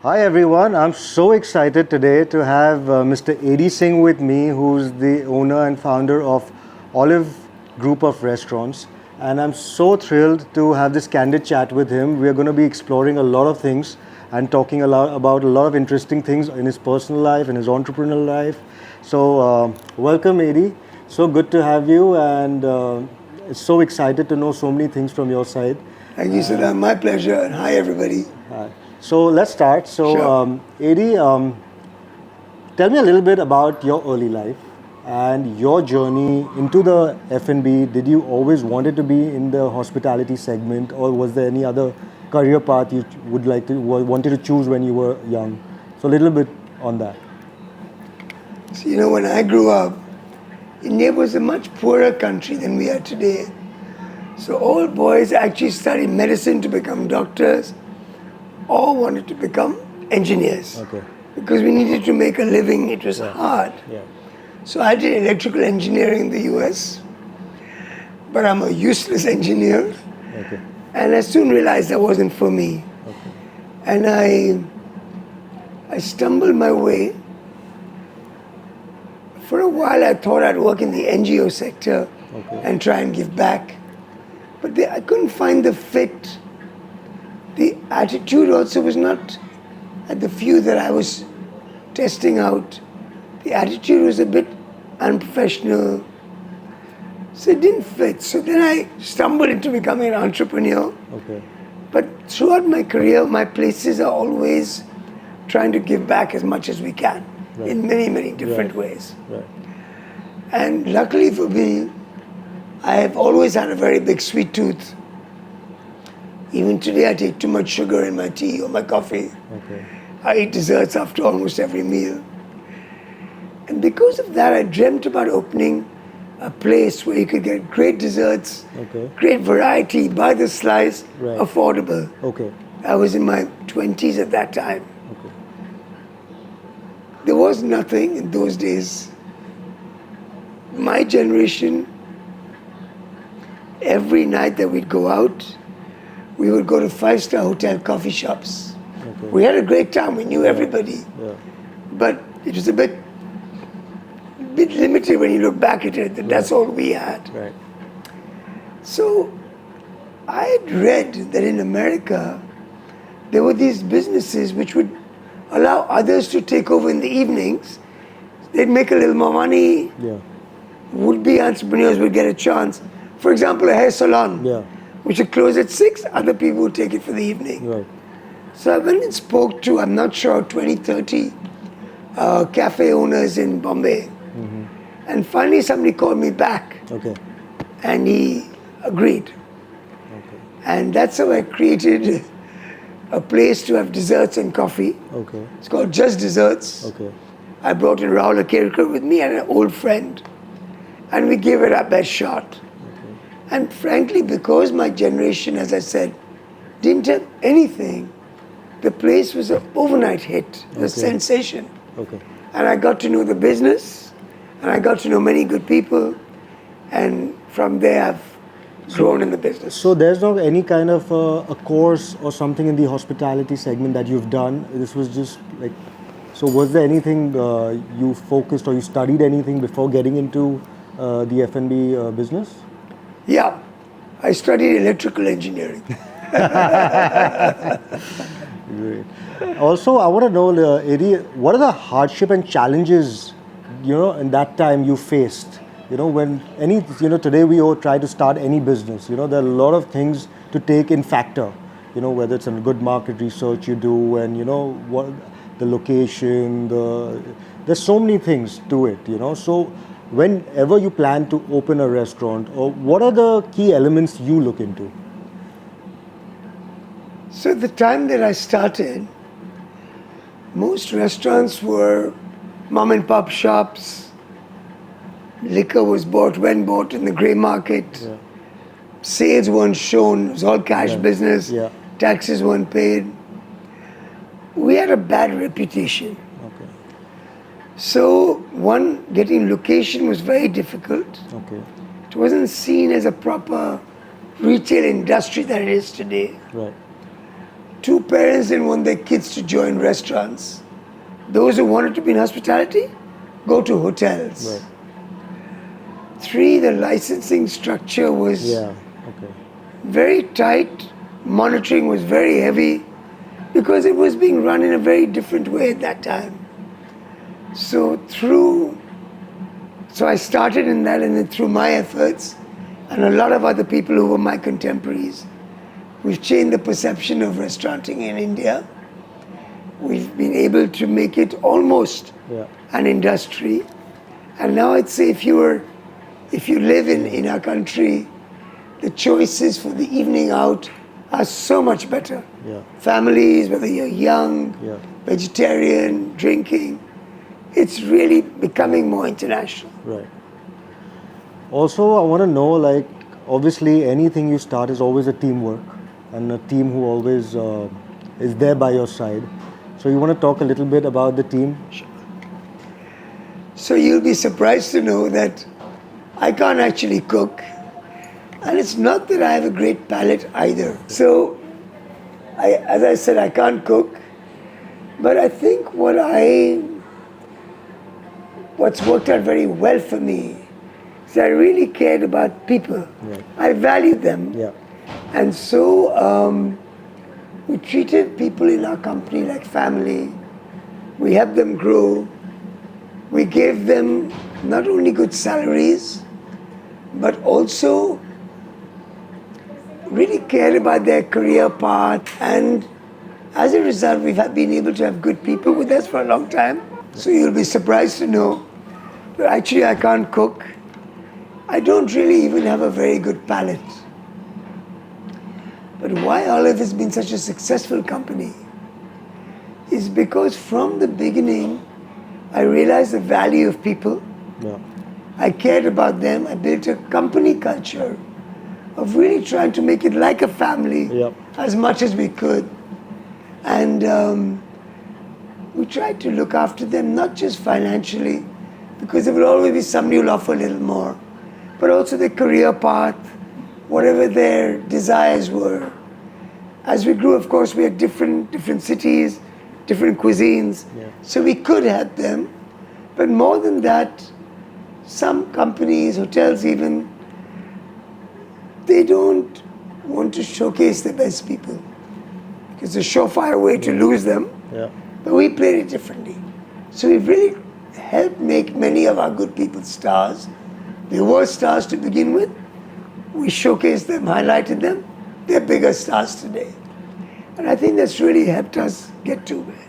Hi everyone, I'm so excited today to have Mr. Singh with me, who's the owner and founder of Olive Group of Restaurants. And I'm so thrilled to have this candid chat with him. We're going to be exploring a lot of things and talking about a lot of interesting things in his personal life and his entrepreneurial life. So welcome Adi, so good to have you, and so excited to know so many things from your side. Thank you, Siddhant. My pleasure. And hi, everybody. So let's start. So, Sure. Adi, tell me a little bit about your early life and your journey into the F&B. Did you always wanted to be in the hospitality segment, or was there any other career path you wanted to choose when you were young? So, a little bit on that. So, when I grew up, India was a much poorer country than we are today. So all boys actually studied medicine to become doctors, or wanted to become engineers. Okay. Because we needed to make a living, it was hard. Yeah. So I did electrical engineering in the US, but I'm a useless engineer. Okay. And I soon realized that wasn't for me. Okay. And I stumbled my way. For a while, I thought I'd work in the NGO sector and try and give back. But I couldn't find the fit. The attitude also was not at the few that I was testing out. The attitude was a bit unprofessional. So it didn't fit. So then I stumbled into becoming an entrepreneur. Okay. But throughout my career, my places are always trying to give back as much as we can in many, many different ways. Right. And luckily for me, I have always had a very big sweet tooth. Even today, I take too much sugar in my tea or my coffee. Okay. I eat desserts after almost every meal. And because of that, I dreamt about opening a place where you could get great desserts, great variety, by the slice, affordable. Okay. I was in my 20s at that time. Okay. There was nothing in those days. My generation, every night that we'd go out, we would go to five-star hotel coffee shops. Okay. We had a great time. We knew everybody. Yeah. But it was a bit limited when you look back at it. That's all we had. Right. So I had read that in America, there were these businesses which would allow others to take over in the evenings. They'd make a little more money. Yeah. Would-be entrepreneurs would get a chance. For example, a hair salon, which would close at 6, other people would take it for the evening. Right. So I went and spoke to, I'm not sure, 20, 30 cafe owners in Bombay. Mm-hmm. And finally somebody called me back. Okay. And he agreed. Okay. And that's how I created a place to have desserts and coffee. Okay. It's called Just Desserts. Okay. I brought in Rahul Akerkar with me and an old friend. And we gave it our best shot. Okay. And frankly, because my generation, as I said, didn't have anything, the place was an overnight hit, a sensation. Okay. And I got to know the business, and I got to know many good people, and from there I've grown in the business. So there's not any kind of a course or something in the hospitality segment that you've done? This was just like, so was there anything you focused or you studied anything before getting into the F&B business? Yeah, I studied electrical engineering. Great. Also, I want to know, Adi, what are the hardship and challenges, in that time you faced? When today we all try to start any business, there are a lot of things to take in factor, whether it's a good market research you do, and, what the location, there's so many things to it, So whenever you plan to open a restaurant, or what are the key elements you look into? So at the time that I started, most restaurants were mom and pop shops. Liquor was bought when bought in the grey market. Yeah. Sales weren't shown. It was all cash business. Yeah. Taxes weren't paid. We had a bad reputation. Okay. So getting location was very difficult. Okay. It wasn't seen as a proper retail industry that it is today. Right. two parents didn't want their kids to join restaurants. Those who wanted to be in hospitality, go to hotels. Right. 3, the licensing structure was Yeah. Okay. very tight. Monitoring was very heavy because it was being run in a very different way at that time. So I started in that, and then through my efforts and a lot of other people who were my contemporaries, we've changed the perception of restauranting in India. We've been able to make it almost an industry. And now I'd say if you live in our country, the choices for the evening out are so much better. Yeah. Families, whether you're young, vegetarian, drinking, it's really becoming more international. Right. Also, I want to know, like, obviously anything you start is always a teamwork and a team who always is there by your side. So you want to talk a little bit about the team? So you'll be surprised to know that I can't actually cook. And it's not that I have a great palate either. So, as I said, I can't cook. But I think what's worked out very well for me is I really cared about people. Right. I valued them. Yeah. And so we treated people in our company like family. We helped them grow. We gave them not only good salaries, but also really cared about their career path. And as a result, been able to have good people with us for a long time. So you'll be surprised to know that actually I can't cook. I don't really even have a very good palate. But why Olive has been such a successful company is because from the beginning, I realized the value of people. Yeah. I cared about them. I built a company culture of really trying to make it like a family as much as we could. And we tried to look after them, not just financially, because there will always be somebody who will offer a little more, but also their career path, whatever their desires were. As we grew, of course, we had different cities, different cuisines, so we could help them. But more than that, some companies, hotels even, they don't want to showcase the best people. It's a surefire way to lose them. Yeah. But we played it differently. So we've really helped make many of our good people stars. They were stars to begin with. We showcased them, highlighted them. They're bigger stars today. And I think that's really helped us get to where.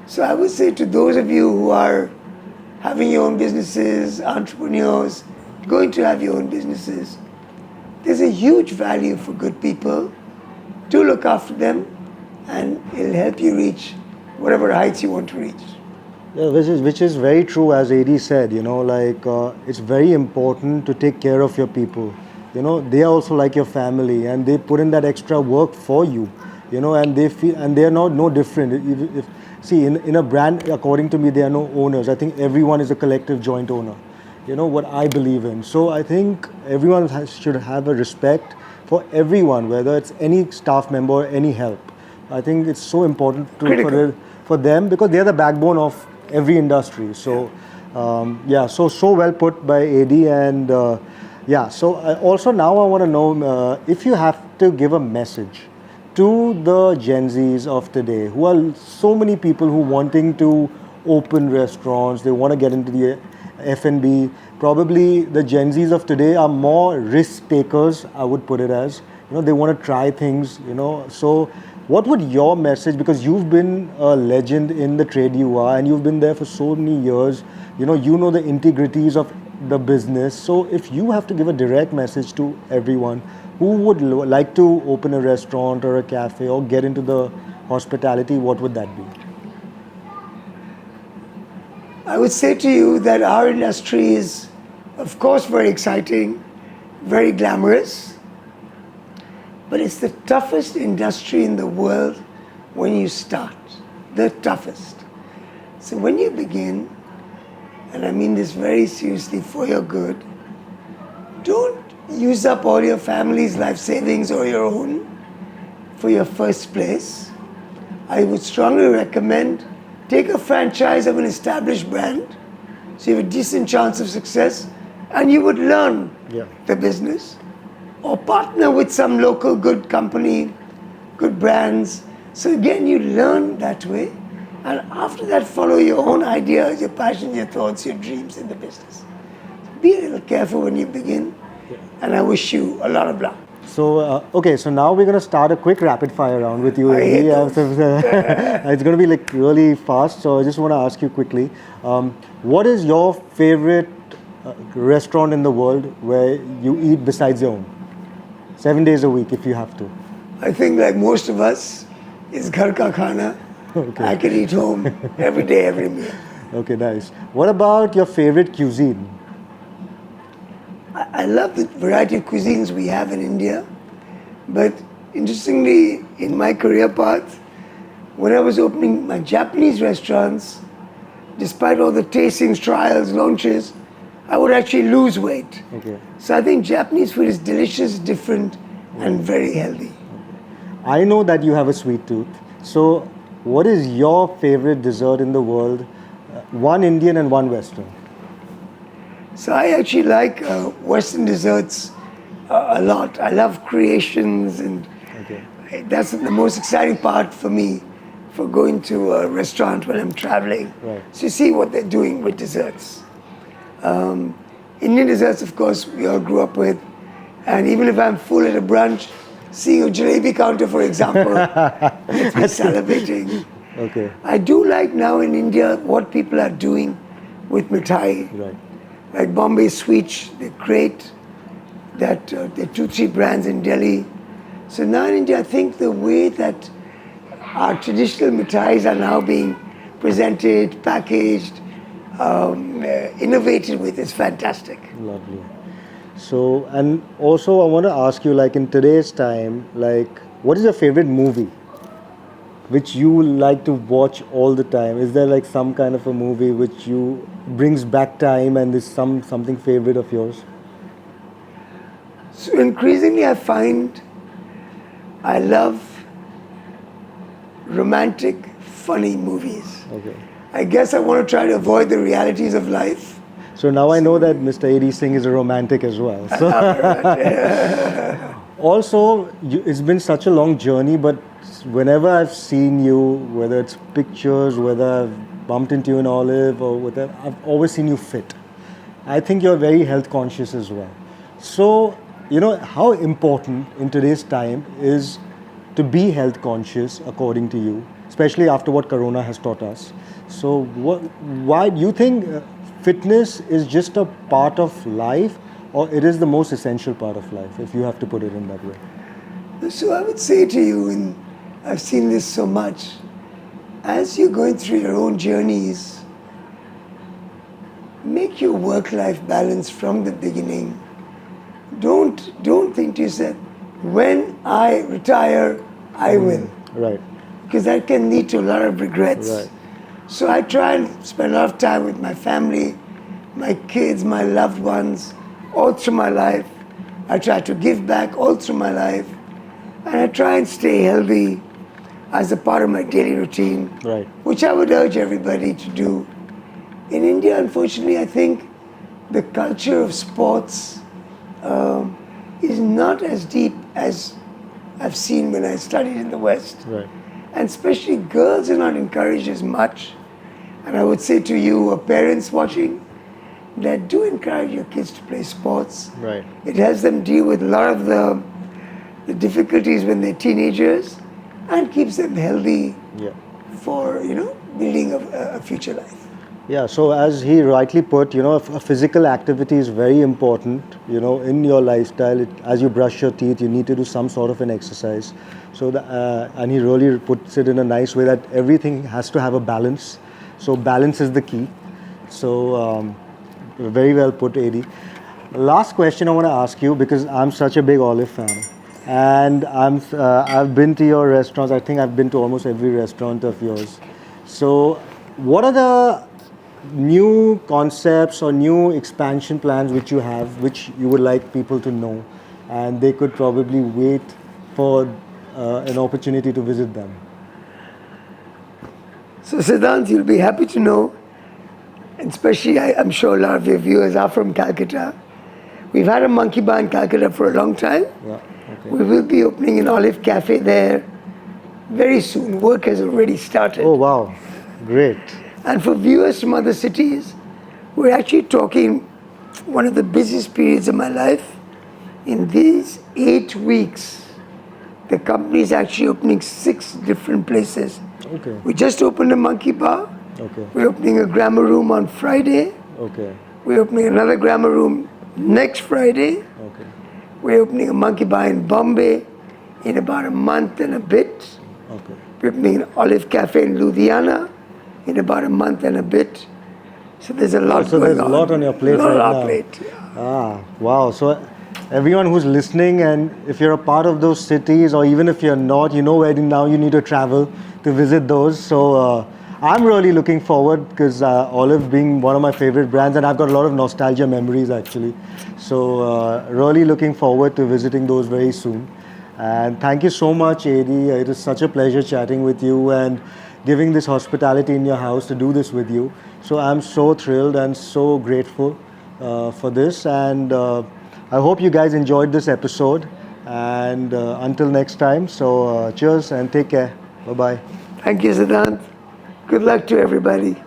So I would say to those of you who are having your own businesses, entrepreneurs, going to have your own businesses, there's a huge value for good people. Do look after them, and it'll help you reach whatever heights you want to reach. Yeah, which is very true, as AD said. It's very important to take care of your people. They are also like your family, and they put in that extra work for you. And they feel, and they are no different. See, in a brand, according to me, there are no owners. I think everyone is a collective joint owner. What I believe in. So I think everyone should have a respect for everyone, whether it's any staff member or any help. I think it's so important for them, because they're the backbone of every industry. So so well put by AD. And so also now I want to know if you have to give a message to the Gen Zs of today, who are so many people who wanting to open restaurants, they want to get into the F&B. Probably the Gen Zs of today are more risk takers, I would put it as. They want to try things, So what would your message, because you've been a legend in the trade you are, and you've been there for so many years, you know the integrities of the business. So if you have to give a direct message to everyone who would like to open a restaurant or a cafe or get into the hospitality, what would that be? I would say to you that our industry is, of course, very exciting, very glamorous, but it's the toughest industry in the world when you start, the toughest. So when you begin, and I mean this very seriously for your good, don't use up all your family's life savings or your own for your first place. I would strongly recommend take a franchise of an established brand, so you have a decent chance of success, and you would learn Yeah. the business, or partner with some local good company, good brands. So again, you learn that way, and after that, follow your own ideas, your passions, your thoughts, your dreams in the business. Be a little careful when you begin, and I wish you a lot of luck. So, okay, so now we're going to start a quick rapid fire round with you, I hate Eddie. those. It's going to be like really fast, so I just want to ask you quickly, what is your favorite restaurant in the world where you eat besides your own? 7 days a week if you have to. I think, like most of us, it's ghar ka khana. Okay. I can eat home every day, every meal. Okay, nice. What about your favorite cuisine? I love the variety of cuisines we have in India, but interestingly, in my career path, when I was opening my Japanese restaurants, despite all the tastings, trials, launches, I would actually lose weight. Okay. So I think Japanese food is delicious, different, and very healthy. I know that you have a sweet tooth. So, what is your favorite dessert in the world? One Indian and one Western. So I actually like Western desserts a lot. I love creations, and Okay. that's the most exciting part for me, for going to a restaurant when I'm traveling. Right. So you see what they're doing with desserts. Indian desserts, of course, we all grew up with. And even if I'm full at a brunch, seeing a jalebi counter, for example, gets me salivating. Okay. I do like now in India what people are doing with mithai. Right. Like Bombay Sweets, they're great. There are 2-3 brands in Delhi. So now in India, I think the way that our traditional mithais are now being presented, packaged, innovated with is fantastic. Lovely. So, and also I want to ask you, like in today's time, like what is your favorite movie which you like to watch all the time? Is there like some kind of a movie which you brings back time and is something favorite of yours? So increasingly I find I love romantic, funny movies. Okay. I guess I want to try to avoid the realities of life. So now I know that Mr. A.D. Singh is a romantic as well. So also, it's been such a long journey, but whenever I've seen you, whether it's pictures, whether I've bumped into you in Olive or whatever, I've always seen you fit. I think you're very health conscious as well. So, you know, how important in today's time is to be health conscious according to you, especially after what Corona has taught us. So, why do you think fitness is just a part of life, or it is the most essential part of life, if you have to put it in that way? So I would say to you, and I've seen this so much, as you're going through your own journeys, make your work-life balance from the beginning. Don't think to yourself, when I retire, I will. Right. Because that can lead to a lot of regrets. Right. So I try and spend a lot of time with my family, my kids, my loved ones, all through my life. I try to give back all through my life. And I try and stay healthy as a part of my daily routine, Right. which I would urge everybody to do. In India, unfortunately, I think the culture of sports is not as deep as I've seen when I studied in the West. Right. And especially girls are not encouraged as much. And I would say to you, parents watching, that do encourage your kids to play sports. Right. It helps them deal with a lot of the difficulties when they're teenagers, and keeps them healthy Yeah. for, building a future life. Yeah, so as he rightly put, you know, a physical activity is very important, you know, in your lifestyle. As you brush your teeth, you need to do some sort of an exercise. So, and he really puts it in a nice way that everything has to have a balance. So balance is the key. So very well put, AD. Last question I want to ask you, because I'm such a big Olive fan. And I've been to your restaurants. I think I've been to almost every restaurant of yours. So what are the new concepts or new expansion plans which you have, which you would like people to know, and they could probably wait for an opportunity to visit them? So Siddhant, you'll be happy to know, and especially I'm sure a lot of your viewers are from Calcutta. We've had a monkey bar in Calcutta for a long time. Yeah. Okay. We will be opening an olive cafe there very soon. Work has already started. Oh wow, great. And for viewers from other cities, we're actually talking one of the busiest periods of my life. In these 8 weeks, the company is actually opening 6 different places. Okay. We just opened a monkey bar. Okay. We're opening a grammar room on Friday. Okay. We're opening another grammar room next Friday. Okay. We're opening a monkey bar in Bombay in about a month and a bit. Okay. We're opening an olive cafe in Ludhiana in about a month and a bit. So there's a lot So going there's a lot on your plate lot right on our now. plate, yeah. Ah, wow. So everyone who's listening, and if you're a part of those cities, or even if you're not, you know where now you need to travel to visit those. So I'm really looking forward, because Olive being one of my favorite brands, and I've got a lot of nostalgia memories actually. So really looking forward to visiting those very soon. And thank you so much, AD. It is such a pleasure chatting with you and giving this hospitality in your house to do this with you. So I'm so thrilled and so grateful for this. And I hope you guys enjoyed this episode. And until next time, so cheers and take care. Bye-bye. Thank you, Siddhant. Good luck to everybody.